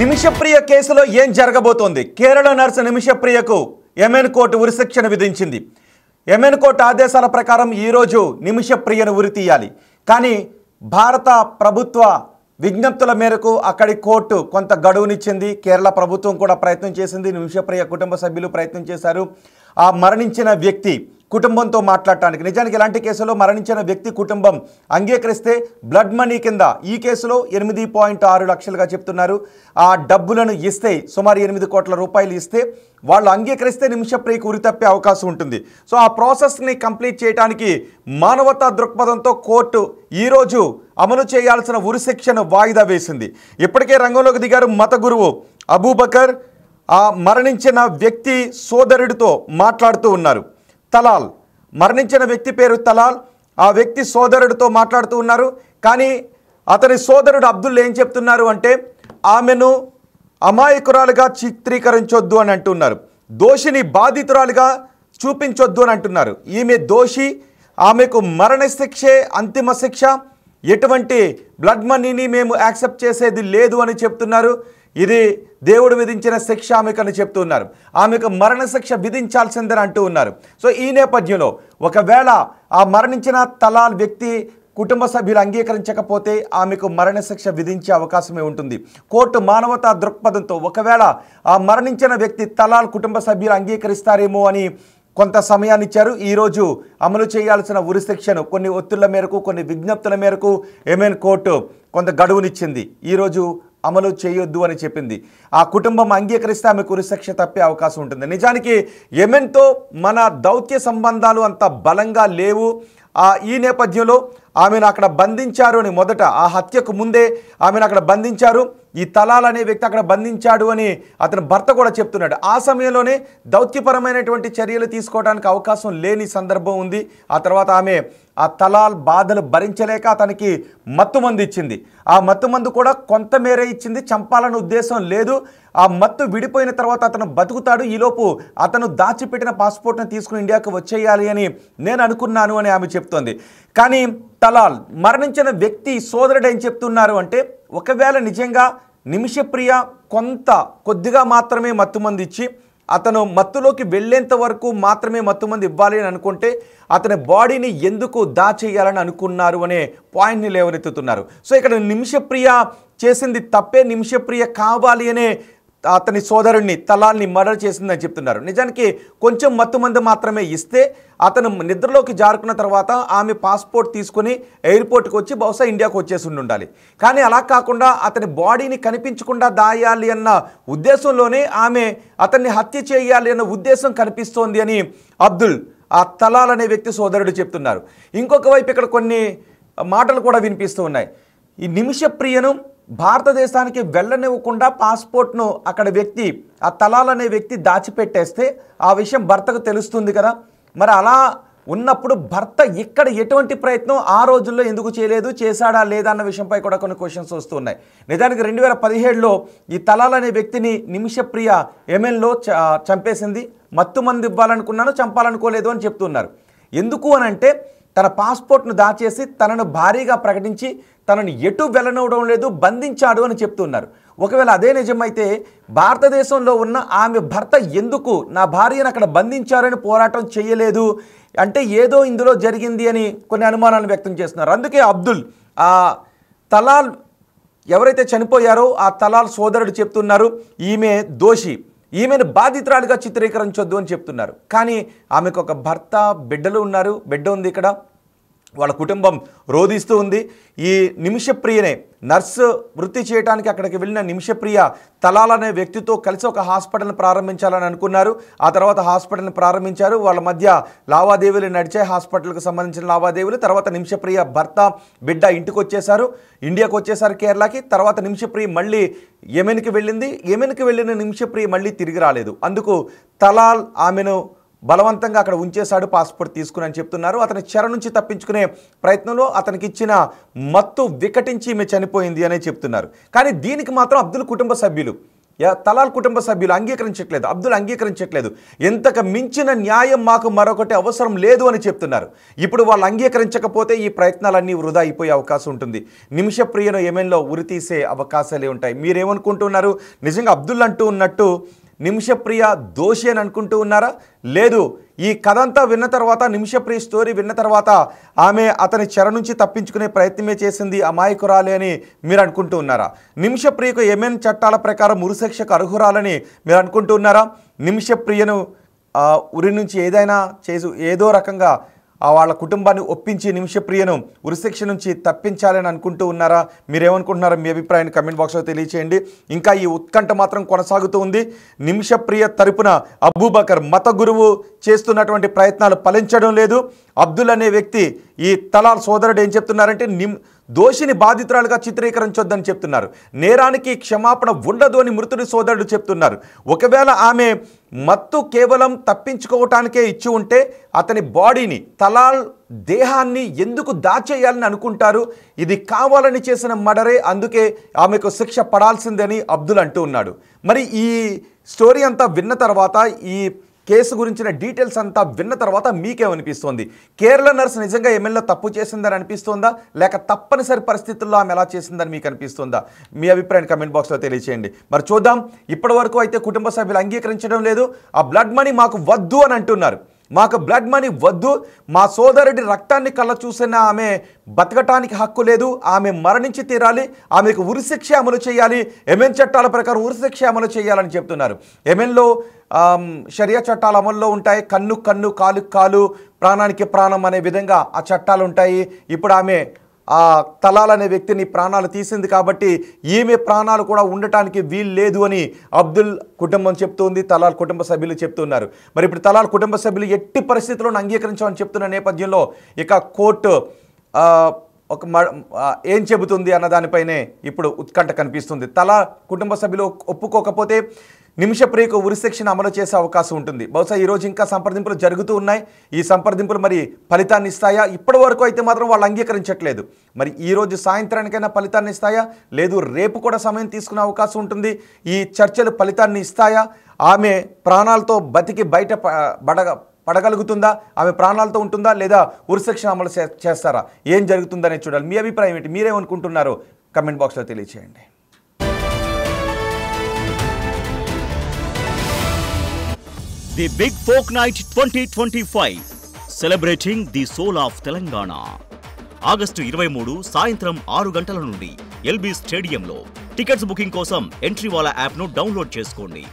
నిమిషప్రియ కేసులో ఏం జరగబోతోంది? కేరళ నర్సు నిమిషప్రియకు యెమెన్ కోర్టు ఉరిశిక్షను విధించింది. యెమెన్ కోర్టు ఆదేశాల ప్రకారం ఈరోజు నిమిషప్రియను ఉరి తీయాలి. కానీ భారత ప్రభుత్వ విజ్ఞప్తుల మేరకు అక్కడి కోర్టు కొంత గడువునిచ్చింది. కేరళ ప్రభుత్వం కూడా ప్రయత్నం చేసింది. నిమిషప్రియ కుటుంబ సభ్యులు ప్రయత్నం చేశారు. ఆ మరణించిన వ్యక్తి కుటుంబంతో మాట్లాడటానికి. నిజానికి ఇలాంటి కేసులో మరణించిన వ్యక్తి కుటుంబం అంగీకరిస్తే బ్లడ్ మనీ కింద ఈ కేసులో 8.6 లక్షలుగా చెప్తున్నారు. ఆ డబ్బులను ఇస్తే సుమారు 8 కోట్ల రూపాయలు ఇస్తే వాళ్ళు అంగీకరిస్తే నిమిషప్రియకు ఉరి తప్పే అవకాశం ఉంటుంది. సో ఆ ప్రాసెస్ని కంప్లీట్ చేయడానికి మానవతా దృక్పథంతో కోర్టు ఈరోజు అమలు చేయాల్సిన ఉరిశిక్షను వాయిదా వేసింది. ఇప్పటికే రంగంలోకి దిగారు మత గురువు అబూబకర్. ఆ మరణించిన వ్యక్తి సోదరుడితో మాట్లాడుతూ ఉన్నారు. తలాల్, మరణించిన వ్యక్తి పేరు తలాల్. ఆ వ్యక్తి సోదరుడితో మాట్లాడుతూ ఉన్నారు. కానీ అతని సోదరుడు అబ్దుల్ ఏం చెప్తున్నారు అంటే ఆమెను అమాయకురాలుగా చిత్రీకరించొద్దు అని అంటున్నారు. దోషిని బాధితురాలుగా చూపించొద్దు అని అంటున్నారు. ఈమె దోషి, ఆమెకు మరణశిక్షే అంతిమ శిక్ష, ఎటువంటి బ్లడ్ మనీని మేము యాక్సెప్ట్ చేసేది లేదు అని చెప్తున్నారు. ఇది దేవుడు విధించిన శిక్ష ఆమెకని చెప్తున్నారు. ఆమెకు మరణశిక్ష విధించాల్సిందని అంటూ ఉన్నారు. సో ఈ నేపథ్యంలో ఒకవేళ ఆ మరణించిన తలాల్ వ్యక్తి కుటుంబ సభ్యులు అంగీకరించకపోతే ఆమెకు మరణశిక్ష విధించే అవకాశమే ఉంటుంది. కోర్టు మానవతా దృక్పథంతో ఒకవేళ ఆ మరణించిన వ్యక్తి తలాల్ కుటుంబ సభ్యులు అంగీకరిస్తారేమో అని కొంత సమయాన్ని ఇచ్చారు. ఈరోజు అమలు చేయాల్సిన ఉరిశిక్షను కొన్ని ఒత్తిళ్ల మేరకు, కొన్ని విజ్ఞప్తుల మేరకు యెమెన్ కోర్టు కొంత గడువునిచ్చింది. ఈరోజు అమలు చేయొద్దు అని చెప్పింది. ఆ కుటుంబం అంగీకరిస్తే ఆమెకు ఉరిశిక్ష తప్పే అవకాశం ఉంటుంది. నిజానికి యెమెన్తో మన దౌత్య సంబంధాలు అంత బలంగా లేవు. ఈ నేపథ్యంలో ఆమెను అక్కడ బంధించారు అని మొదట ఆ హత్యకు ముందే ఆమెను అక్కడ బంధించారు. ఈ తలాల్ అనే వ్యక్తి అక్కడ బంధించాడు అని అతని భర్త కూడా చెప్తున్నాడు. ఆ సమయంలోనే దౌత్యపరమైనటువంటి చర్యలు తీసుకోవడానికి అవకాశం లేని సందర్భం ఉంది. ఆ తర్వాత ఆమె ఆ తలాల్ బాధలు భరించలేక అతనికి మత్తుమందు ఇచ్చింది. ఆ మత్తుమందు కూడా కొంతమేరే ఇచ్చింది, చంపాలన్న ఉద్దేశం లేదు. ఆ మత్తు విడిపోయిన తర్వాత అతను బతుకుతాడు, ఈలోపు అతను దాచిపెట్టిన పాస్పోర్ట్ని తీసుకుని ఇండియాకు వచ్చేయాలి అని నేను అనుకున్నాను అని ఆమె చెప్తోంది. కానీ తలాల్ మరణించిన వ్యక్తి సోదరుడు ఏం చెప్తున్నారు అంటే ఒకవేళ నిజంగా నిమిషప్రియ కొద్దిగా మాత్రమే మత్తుమంది ఇచ్చి అతను మత్తులోకి వెళ్ళేంత వరకు మాత్రమే మత్తుమంది ఇవ్వాలి అని అనుకుంటే అతని బాడీని ఎందుకు దాచేయాలని అనుకున్నారు అనే పాయింట్ని లేవనెత్తుతున్నారు. సో ఇక్కడ నిమిషప్రియ చేసింది తప్పే, నిమిషప్రియ కావాలి అనే అతని సోదరుడిని తలాల్ని మర్డర్ చేసిందని చెప్తున్నారు. నిజానికి కొంచెం మత్తుమంది మాత్రమే ఇస్తే అతను నిద్రలోకి జారుకున్న తర్వాత ఆమె పాస్పోర్ట్ తీసుకుని ఎయిర్పోర్ట్కి వచ్చి బహుశా ఇండియాకు వచ్చేసి ఉండాలి. కానీ అలా కాకుండా అతని బాడీని కనిపించకుండా దాయాలి అన్న ఉద్దేశంలోనే ఆమె అతన్ని హత్య చేయాలి అన్న ఉద్దేశం కనిపిస్తోంది అని అబ్దుల్, ఆ తలాల్ అనే వ్యక్తి సోదరుడు చెప్తున్నారు. ఇంకొక వైపు ఇక్కడ కొన్ని మాటలు కూడా వినిపిస్తూ ఉన్నాయి. ఈ నిమిషప్రియను భారతదేశానికి వెళ్ళనివ్వకుండా పాస్పోర్ట్ను అక్కడ వ్యక్తి ఆ తలాల్ అనే వ్యక్తి దాచిపెట్టేస్తే ఆ విషయం భర్తకు తెలుస్తుంది కదా. మరి అలా ఉన్నప్పుడు భర్త ఇక్కడ ఎటువంటి ప్రయత్నం ఆ రోజుల్లో ఎందుకు చేయలేదు, చేశాడా లేదా అన్న విషయంపై కూడా కొన్ని క్వశ్చన్స్ వస్తూ ఉన్నాయి. నిజానికి 2017లో ఈ తలాల్ అనే వ్యక్తిని నిమిషప్రియ యెమెన్లో చంపేసింది. మత్తుమంది ఇవ్వాలనుకున్నాను, చంపాలనుకోలేదు అని చెప్తున్నారు. ఎందుకు అని అంటే తన పాస్పోర్ట్ను దాచేసి తనను భారీగా ప్రకటించి తనను ఎటు వెళ్ళనివ్వడం లేదు, బంధించాడు అని చెప్తున్నారు. ఒకవేళ అదే నిజమైతే భారతదేశంలో ఉన్న ఆమె భర్త ఎందుకు నా భార్యను అక్కడ బంధించారని పోరాటం చేయలేదు అంటే ఏదో ఇందులో జరిగింది అని కొన్ని అనుమానాలను వ్యక్తం చేస్తున్నారు. అందుకే అబ్దుల్, ఆ తలాల్ ఎవరైతే చనిపోయారో ఆ తలాల్ సోదరుడు చెప్తున్నారు ఈమె దోషి, ఈమెను బాధితురాలుగా చిత్రీకరించొద్దు అని చెప్తున్నారు. కానీ ఆమెకు ఒక భర్త, బిడ్డలు ఉన్నారు, బిడ్డ ఉంది ఇక్కడ, వాళ్ళ కుటుంబం రోధిస్తూ ఉంది. ఈ నిమిషప్రియనే నర్సు వృత్తి చేయడానికి అక్కడికి వెళ్ళిన నిమిషప్రియ తలాల్ అనే వ్యక్తితో కలిసి ఒక హాస్పిటల్ని ప్రారంభించాలని అనుకున్నారు. ఆ తర్వాత హాస్పిటల్ని ప్రారంభించారు. వాళ్ళ మధ్య లావాదేవీలు నడిచాయి, హాస్పిటల్కి సంబంధించిన లావాదేవీలు. తర్వాత నిమిషప్రియ భర్త, బిడ్డ ఇంటికి వచ్చేసారు, ఇండియాకు వచ్చేసారు కేరళకి. తర్వాత నిమిషప్రియ మళ్ళీ యెమెన్కి వెళ్ళింది. యెమెన్కి వెళ్ళిన నిమిషప్రియ మళ్ళీ తిరిగి రాలేదు. అందుకు తలాల్ ఆమెను బలవంతంగా అక్కడ ఉంచేశాడు పాస్పోర్ట్ తీసుకుని అని చెప్తున్నారు. అతని చెర నుంచి తప్పించుకునే ప్రయత్నంలో అతనికి ఇచ్చిన మత్తు వికటించి ఈమె చనిపోయింది అనే చెప్తున్నారు. కానీ దీనికి మాత్రం అబ్దుల్ కుటుంబ సభ్యులు తలాల్ కుటుంబ సభ్యులు అంగీకరించట్లేదు, అబ్దుల్ అంగీకరించట్లేదు. ఎంతకు మించిన న్యాయం మాకు మరొకటి అవసరం లేదు అని చెప్తున్నారు. ఇప్పుడు వాళ్ళు అంగీకరించకపోతే ఈ ప్రయత్నాలన్నీ వృధా అయిపోయే అవకాశం ఉంటుంది. నిమిషప్రియను యెమెన్లో ఉరితీసే అవకాశాలే ఉంటాయి. మీరేమనుకుంటున్నారు? నిజంగా అబ్దుల్ అంటూ ఉన్నట్టు నిమిషప్రియ దోషి అని అనుకుంటూ ఉన్నారా? లేదు, ఈ కథ అంతా విన్న తర్వాత, నిమిషప్రియ స్టోరీ విన్న తర్వాత ఆమె అతని చెర నుంచి తప్పించుకునే ప్రయత్నమే చేసింది, అమాయకురాలే అని మీరు అనుకుంటూ ఉన్నారా? నిమిషప్రియకు యెమెన్ చట్టాల ప్రకారం ఉరిశిక్షకు అర్హురాలని మీరు అనుకుంటూ ఉన్నారా? నిమిషప్రియను ఉరి నుంచి ఏదో రకంగా వాళ్ళ కుటుంబాన్ని ఒప్పించి నిమిషప్రియను ఉరిశిక్ష నుంచి తప్పించాలని అనుకుంటూ ఉన్నారా? మీరేమనుకుంటున్నారో మీ అభిప్రాయాన్ని కమెంట్ బాక్స్లో తెలియచేయండి. ఇంకా ఈ ఉత్కంఠ మాత్రం కొనసాగుతూ ఉంది. నిమిషప్రియ తరపున అబూబకర్ మత గురువు చేస్తున్నటువంటి ప్రయత్నాలు ఫలించడం లేదు. అబ్దుల్ అనే వ్యక్తి, ఈ తలాల్ సోదరుడు ఏం చెప్తున్నారంటే దోషిని బాధితురాలుగా చిత్రీకరించొద్దని చెప్తున్నారు. నేరానికి క్షమాపణ ఉండదు అని మృతుడి సోదరుడు చెప్తున్నారు. ఒకవేళ ఆమె మత్తు కేవలం తప్పించుకోవటానికే ఇచ్చి ఉంటే అతని బాడీని, తలాల్ దేహాన్ని ఎందుకు దాచేయాలని అనుకుంటారు? ఇది కావాలని చేసిన మర్డరే, అందుకే ఆమెకు శిక్ష పడాల్సిందని అబ్దుల్ అంటూ ఉన్నాడు. మరి ఈ స్టోరీ అంతా విన్న తర్వాత, ఈ కేసు గురించిన డీటెయిల్స్ అంతా విన్న తర్వాత మీకేమనిపిస్తోంది? కేరళ నర్స్ నిజంగా యెమెన్లో తప్పు చేసిందని అనిపిస్తోందా, లేక తప్పనిసరి పరిస్థితుల్లో ఆమె ఎలా చేసిందని మీకు అనిపిస్తోందా? మీ అభిప్రాయాన్ని కమెంట్ బాక్స్లో తెలియచేయండి. మరి చూద్దాం. ఇప్పటి వరకు అయితే కుటుంబ సభ్యులు అంగీకరించడం లేదు. ఆ బ్లడ్ మనీ మాకు వద్దు అని అంటున్నారు. మాకు బ్లడ్ మనీ వద్దు, మా సోదరుడి రక్తాన్ని కళ్ళ చూసిన ఆమె బతకటానికి హక్కు లేదు, ఆమె మరణించి తీరాలి, ఆమెకు ఉరిశిక్ష అమలు చేయాలి, యెమెన్ చట్టాల ప్రకారం ఉరిశిక్ష అమలు చేయాలని చెప్తున్నారు. యెమెన్లో షరియా చట్టాలు అమల్లో ఉంటాయి. కన్ను కన్ను, కాలు కాలు, ప్రాణానికి ప్రాణం అనే విధంగా ఆ చట్టాలు ఉంటాయి. ఇప్పుడు ఆమె ఆ తలాల్ అనే వ్యక్తిని ప్రాణాలు తీసింది కాబట్టి ఈమె ప్రాణాలు కూడా ఉండటానికి వీలు లేదు అని అబ్దుల్ కుటుంబం చెప్తోంది, తలాల్ కుటుంబ సభ్యులు చెప్తున్నారు. మరి ఇప్పుడు తలాల్ కుటుంబ సభ్యులు ఎట్టి పరిస్థితుల్లో అంగీకరించమని చెప్తున్న నేపథ్యంలో ఇక కోర్టు ఏం చెబుతుంది అన్న దానిపైనే ఇప్పుడు ఉత్కంఠ కనిపిస్తుంది. తలాల్ కుటుంబ సభ్యులు ఒప్పుకోకపోతే నిమిషప్రియకు ఉరిశిక్షను అమలు చేసే అవకాశం ఉంటుంది. బహుశా ఈరోజు ఇంకా సంప్రదింపులు జరుగుతూ ఉన్నాయి. ఈ సంప్రదింపులు మరి ఫలితాన్ని ఇస్తాయా? ఇప్పటి వరకు అయితే మాత్రం వాళ్ళు అంగీకరించట్లేదు. మరి ఈరోజు సాయంత్రానికైనా ఫలితాన్ని ఇస్తాయా, లేదు రేపు కూడా సమయం తీసుకునే అవకాశం ఉంటుంది? ఈ చర్చలు ఫలితాన్ని ఇస్తాయా? ఆమె ప్రాణాలతో బతికి బయట పడగలుగుతుందా? ఆమె ప్రాణాలతో ఉంటుందా, లేదా ఉరిశిక్ష అమలు చేస్తారా? ఏం జరుగుతుందనే చూడాలి. మీ అభిప్రాయం ఏంటి? మీరేమనుకుంటున్నారో కమెంట్ బాక్స్లో తెలియచేయండి. The Big Folk Night 2025 celebrating the soul of Telangana. August 23 సాయంత్రం 6 గంటల నుండి ఎల్బీ స్టేడియంలో. టికెట్స్ బుకింగ్ కోసం ఎంట్రీ వాలా యాప్ను డౌన్లోడ్ చేసుకోండి.